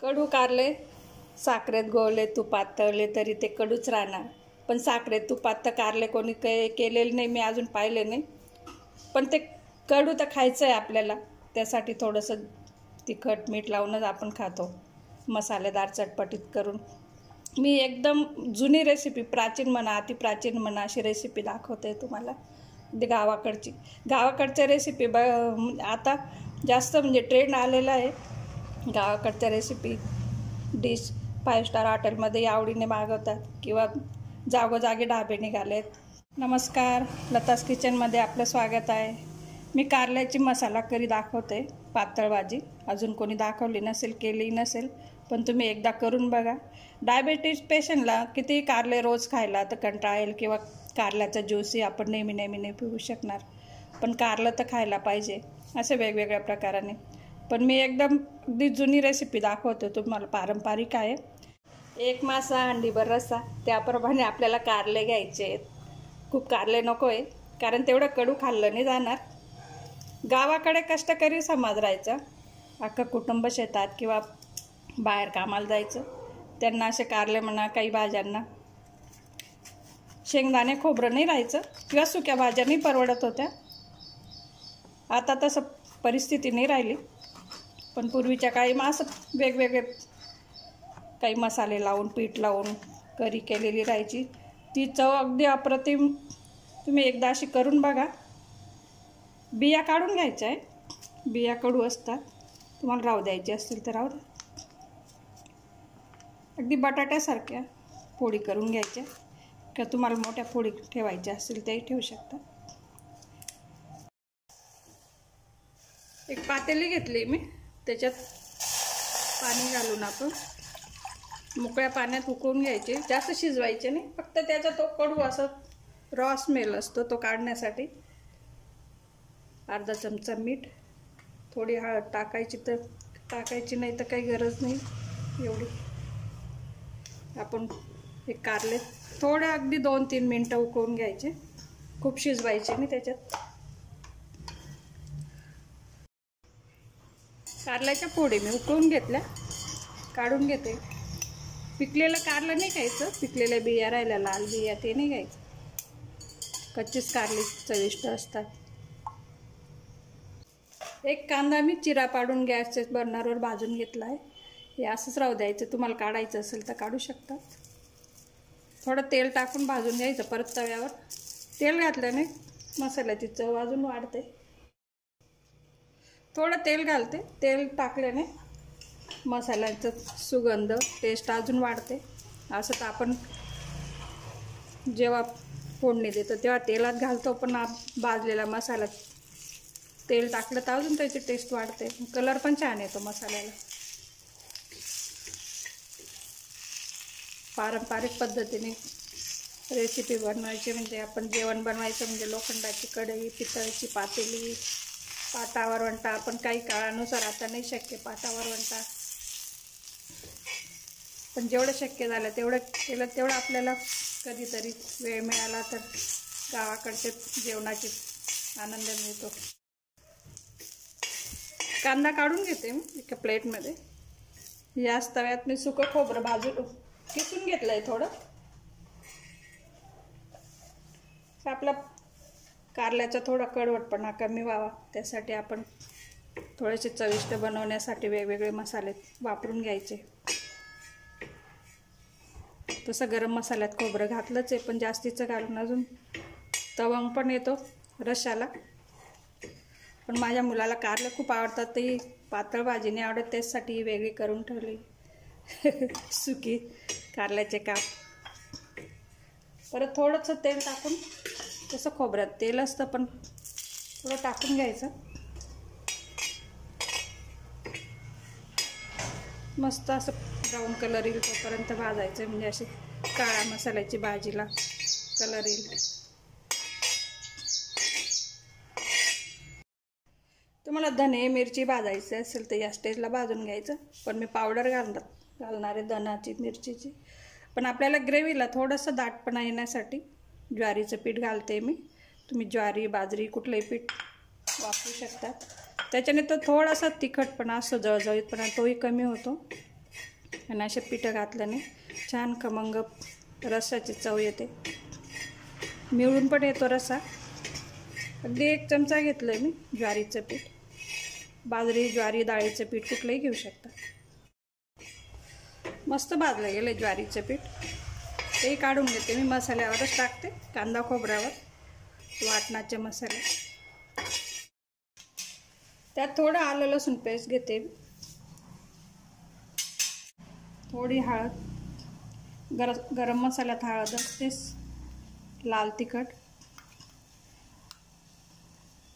कडू कारले साखरेत गोळले तुपात तळले तरी ते कडूच राहणार. पण साखरेत तुपात तर कारले कोणी केलेले नाही, मी अजून पाहिले नाही. पण ते कडू तर खायचं आहे आपल्याला, त्यासाठी थोडंसं तिखट मीठ लावूनच आपण खातो, मसालेदार चटपटीत करून. मी एकदम जुनी रेसिपी, प्राचीन म्हणा अति प्राचीन म्हणा, अशी रेसिपी दाखवते तुम्हाला. गावाकडच्या रेसिपी आता जास्त म्हणजे ट्रेंड आलेला आहे. गावाकडच्या रेसिपी डिश 5 स्टार हॉटेलमध्ये आवडीने मागवतात किंवा जागोजागी ढाबे निघालेत. नमस्कार, लतास किचनमध्ये आपलं स्वागत आहे. मी कारल्याची मसाला करी दाखवते, पातळ भाजी. अजून कोणी दाखवली नसेल, केली नसेल, पण तुम्ही एकदा करून बघा. डायबिटीज पेशंटला किती कारले रोज खायला तर कंटाळा येईल, किंवा कारल्याचा ज्यूसही आपण नेहमी नाही पिऊ शकणार, पण कारलं तर खायला पाहिजे, असे वेगवेगळ्या प्रकाराने. पण मी एकदम अगदी जुनी रेसिपी दाखवते तुम्हाला. पारंपरिक आहे. 1 मासा अंडीभर रस्सा, त्याप्रमाणे आपल्याला कारले घ्यायचे आहेत. खूप कारले नको आहे, कारण तेवढं कडू खाल्लं नाही जाणार. गावाकडे कष्टकरी समाज राहायचा, अख्खं कुटुंब शेतात किंवा बाहेर कामाला जायचं. त्यांना असे कारले म्हणा, काही भाज्यांना शेंगदाणे खोबरं नाही राहायचं, किंवा सुक्या भाज्या नाही परवडत होत्या. आता तसं परिस्थिती नाही राहिली, पण पूर्वीच्या काळी मग असं वेगवेगळे काही मसाले लावून, पीठ लावून करी केलेली राहायची. ती चव अगदी अप्रतिम. तुम्ही एकदा अशी करून बघा. बिया काढून घ्यायच्या आहे, बिया कडू असतात, तुम्हाला राहू द्यायची असतील तर राहू द्या. अगदी बटाट्यासारख्या फोडी करून घ्यायच्या, किंवा तुम्हाला मोठ्या फोडी ठेवायच्या असतील तेही ठेवू शकता. एक पातेली घेतली मी, त्याच्यात पाणी घालून आपण मोकळ्या पाण्यात उकळून घ्यायचे. जास्त शिजवायचे नाही, फक्त त्याचा तो कडू असं रॉ स्मेल असतो तो काढण्यासाठी. अर्धा चमचा मीठ, थोडी हळद टाकायची तर टाकायची, नाही तर काही गरज नाही एवढी. आपण हे कारले थोडे अगदी 2-3 मिनटं उकळून घ्यायचे, खूप शिजवायचे नाही त्याच्यात. कारल्याच्या फोडी मी उकळून घेतल्या, काढून घेते. पिकलेलं कारलं नाही खायचं, पिकलेल्या बिया राहिल्या लाल बिया ते नाही खायचं. कच्चीच कारली चविष्ट असतात. एक कांदा मी चिरा पाडून गॅसच्या बर्नरवर भाजून घेतला आहे. हे असंच राहू द्यायचं, तुम्हाला काढायचं असेल तर काढू शकता. थोडं तेल टाकून भाजून घ्यायचं परत तव्यावर. तेल घातल्याने मसाल्याची चव अजून वाढते. थोडं तेल घालते, तेल टाकल्याने मसाल्याचं सुगंध टेस्ट अजून वाढते. असं तर आपण जेव्हा फोडणी देतो तेव्हा तेलात घालतो, पण भाजलेला मसाला तेल टाकलं तर अजून त्याची टेस्ट वाढते, कलर पण छान येतो मसाल्याला. पारंपरिक पद्धतीने रेसिपी बनवायची म्हणजे, आपण जेवण बनवायचं म्हणजे लोखंडाची कढई, पितळची पातेली, पाटावर वंटा. आपण काही काळानुसार आता नाही शक्य पाटावर वंटा, पण जेवढं शक्य झालं तेवढं केलं, तेवढं आपल्याला कधीतरी वेळ मिळाला तर गावाकडचे जेवणाची आनंद मिळतो. कांदा काढून घेते मी एका प्लेटमध्ये. याच तव्यात मी सुकं खोबरं भाजून किसून घेतलं आहे थोडं. आपला कारल्याचा थोडा कडवटपणा कमी व्हावा, त्यासाठी आपण थोडेसे चविष्ट बनवण्यासाठी वेगवेगळे मसाले वापरून घ्यायचे. तसं गरम मसाल्यात खोबरं घातलंच आहे, पण जास्तीचं घालून अजून तवंग पण येतो रश्शाला. पण माझ्या मुलाला कारले खूप आवडतात, ती पातळ भाजी नाही आवडत, त्यासाठी ही वेगळी करून ठेवली. सुकी कारल्याचे काप. परत थोडंसं तेल टाकून, तसं खोबऱ्यात तेल असतं पण थोडं टाकून घ्यायचं. मस्त असं ब्राऊन कलर येईल तोपर्यंत भाजायचं, म्हणजे अशी काळ्या मसाल्याची भाजीला कलर येईल. तुम्हाला धने मिरची भाजायची असेल तर या स्टेजला भाजून घ्यायचं, पण मी पावडर घालणार आहे धनाची मिरचीची. पण आपल्याला ग्रेव्हीला थोडंसं दाटपणा येण्यासाठी ज्वारीचं पीठ घालते मी. तुम्ही ज्वारी, बाजरी कुठलंही पीठ वापरू शकता. त्याच्याने तो थोडासा तिखटपणा असतो, जळजळीतपणा तोही कमी होतो. आणि असे पिठं घातल्याने छान खमंग रस्साची चव येते, मिळून पण येतो रस्सा। अगदी 1 चमचा घेतलं आहे मी ज्वारीचं पीठ, बाजरी ज्वारी डाळीचं पीठ कुठलंही घेऊ शकता। मस्त भाजलं गेलं ज्वारीचं पीठ, ते काढून घेते मी, मसाल्यावरच टाकते, कांदा खोबऱ्यावर वाटणाचे मसाले। त्यात थोडं आलं लसूण पेस्ट घेते, थोडी हळद, गरम मसाल्यात हळद असतेच, लाल तिखट,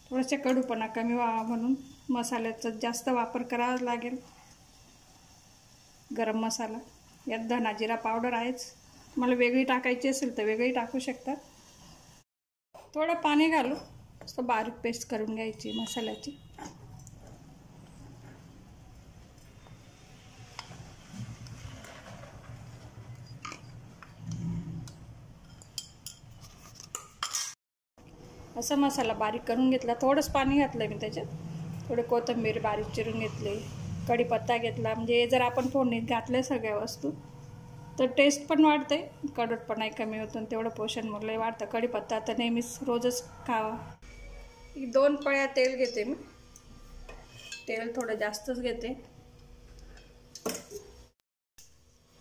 थोडेसे कडूपणा कमी व्हावा म्हणून मसाल्याचा जास्त वापर करावा लागेल। गरम मसाला, यात धना जिरा पावडर आहेच, मला वेगळी टाकायची असेल तर वेगळी टाकू शकता। थोडं पाणी घालू, असं बारीक पेस्ट करून घ्यायची मसाल्याची। असा मसाला बारीक करून घेतला, थोडंच पाणी घातलं मी त्याच्यात, थोडे कोथिंबीर बारीक चिरून घेतली, कढीपत्ता घेतला, म्हणजे जर आपण फोडणीत घातले सगळ्या वस्तू तर टेस्ट पण वाढते, कडवटपणाही कमी होतो, तेवढं पोषण मूल्य वाढतं। कढीपत्ता तर नेहमीच रोजच खावा। 2 पळ्या तेल घेते मी, तेल थोडं जास्तच घेते,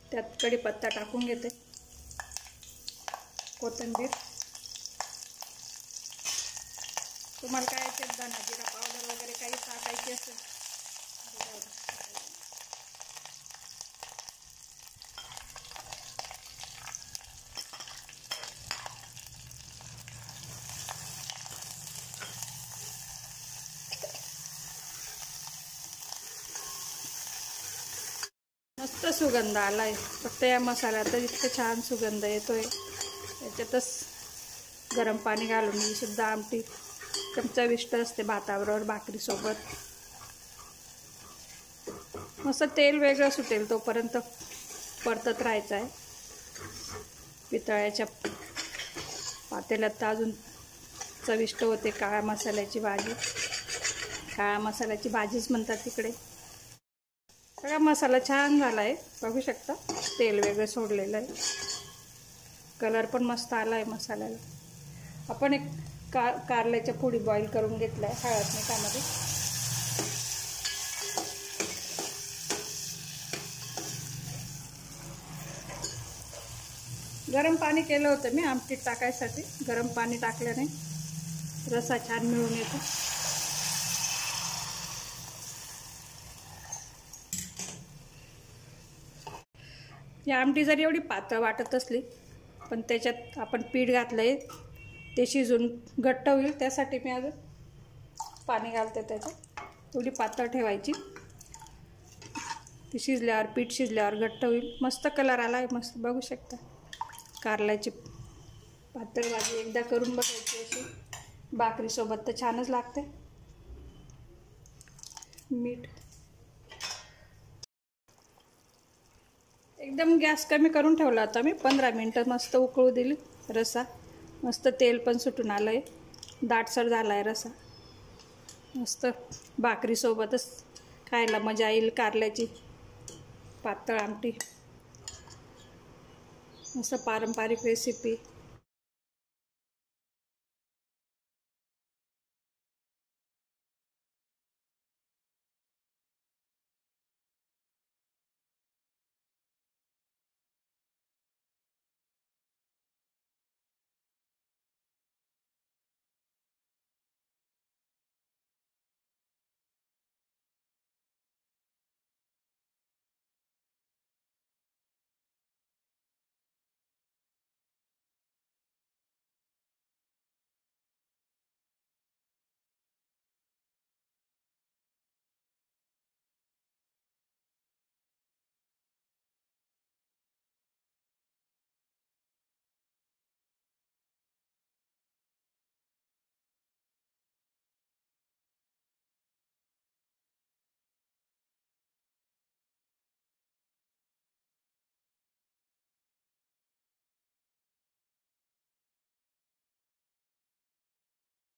त्यात कढीपत्ता टाकून घेते, कोथिंबीर, तुम्हाला काय याच्यात धना जिरा पावडर वगैरे काही टाकायची असेल मस्त सुगंध आलाय, फक्त या मसाल्यात इतकं छान सुगंध येतोय। याच्यातच गरम पाणी घालून ही सुद्धा आमटी चमचविष्ट असते, भाताबरोबर भाकरीसोबत। मस्त तेल वेगळं सुटेल तोपर्यंत परतत राहायचं आहे। पितळ्याच्या पातेल्यात अजून चविष्ट होते काळ्या मसाल्याची भाजी, काळ्या मसाल्याची भाजीच म्हणतात तिकडे। सगळा मसाला छान झाला आहे, बघू शकता, तेल वेगळं सोडलेलं आहे, कलर पण मस्त आला आहे मसाल्याला। आपण एक कारल्याच्या फोडी बॉईल करून घेतल्या हळद मिठामध्ये, गरम पाणी केलं होतं मी आमटीत टाकायसाठी, गरम पाणी टाकल्याने रस्सा छान मिळून येतो। ही आमटी जरी एवढी पातळ वाटत असली पण त्याच्यात आपण पीठ घातलंय, ते शिजून घट्ट होईल, त्यासाठी मी अजून पाणी घालते त्याच्यात। थोडी पातळ ठेवायची, ती शिजल्यावर पीठ शिजल्यावर घट्ट होईल। मस्त कलर आला आहे, मस्त बघू शकता। कारल्याची पातळ भाजी एकदा करून बघायची, अशी भाकरीसोबत तर छानच लागते। मीठ एकदम गॅस कमी करून ठेवला होता मी, 15 मिनटं मस्त उकळू दिली रस्सा, मस्त तेल पण सुटून आलं आहे, दाटसर झाला आहे रस्सा, मस्त भाकरीसोबतच खायला मजा येईल। कारल्याची पातळ आमटी, मस्त पारंपरिक रेसिपी।